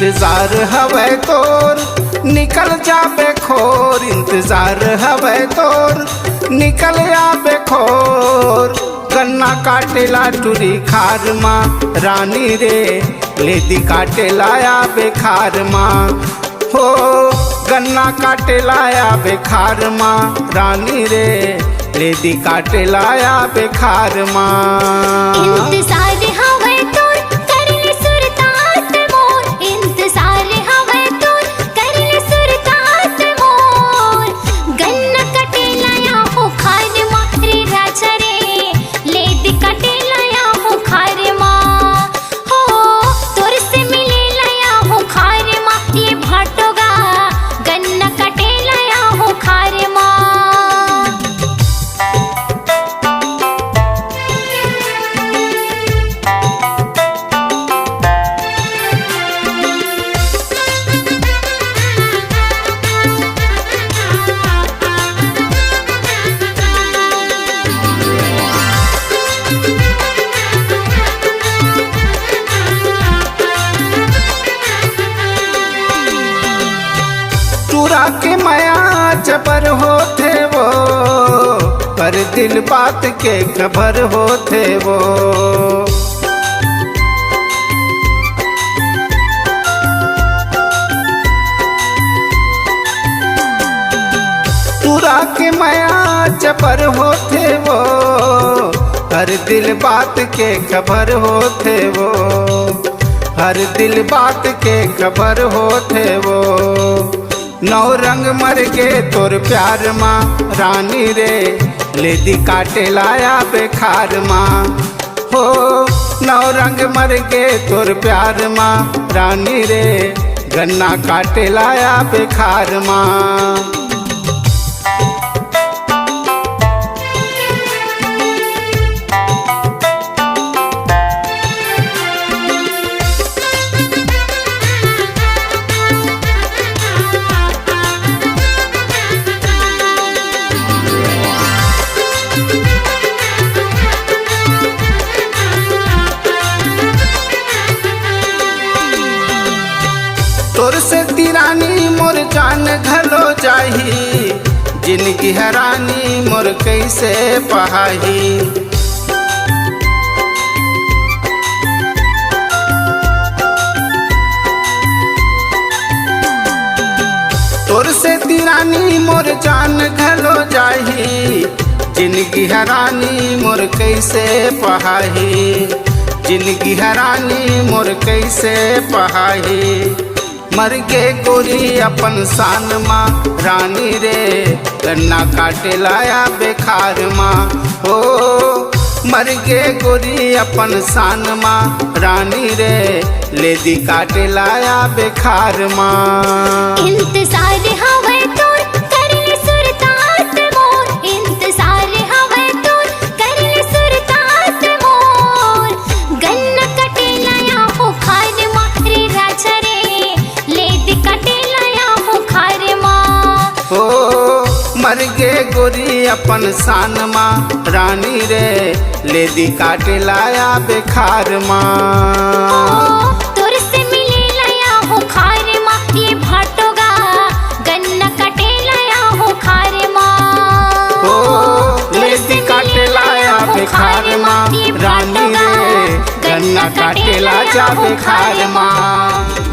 इंतजार हवे तोर निकल जाबे खोर, इंतजार हवे तोर निकल आबे खोर। गन्ना काटेला टूरी खार माँ रानी रे, लेदी काटे लाया बेखार माँ हो। गन्ना काटे लाया बेखार माँ रानी रे, लेदी काटे लाया बेखार माँ। इंतजार हवे तोर करले सुरतास मोर, इंतजार हवे तोर करले सुरतास मोर। गन्ना काटे लाया हो खार माँ रे राजा रे, लेदी काटे लाया हो खार माँ हो। तोर से मिले लाया हो खार माँ ये भाटोगा, गन्ना काटे लाया हो खार माँ। चुरा के माया जबर होते वो, पर दिल बात के खबर होते वो। चुरा के माया जबर होते वो, हर दिल बात के खबर होते वो। हर दिल बात के खबर होते वो। नौ रंग मर गे तोर प्यार माँ रानी रे, लेदी काटे लाया बेखार माँ हो। नौ रंग मर गे तोर प्यार माँ रानी रे, गन्ना काटे लाया बेखार माँ। तोर से तिरानी मोर जान घलो जाही, जिनकी हैरानी मोर कैसे पहाही। तोर से तिरानी मोर जान घलो जाही, जिनकी हैरानी मोर कैसे पहाही। जिनकी हैरानी मोर कैसे पहाही। मर गे गोरी अपन शान माँ रानी रे, गन्ना काटे लाया बेखार माँ हो। मर गे गोरी अपन शान माँ रानी रे, लेदी काटे लाया बेखार माँ। इंतजार हवे तोर करले सुरतास मोर, इंतजार हवे तोर करले सुरतास मोर। गन्ना काटे लाया हो खार माँ रे राजा रे, लेदी काटे लाया हो खार माँ हो। मर गे गोरी अपन शान माँ रानी रे, लेदी काटे लाया बेखार माँ। तोर से मिले लाया हो खार माँ ये भाटोगा, गन्ना काटे लाया हो खार माँ हो। लेदी काटे लाया बेखार माँ रानी रे, गन्ना काटे ला जा बेखार माँ।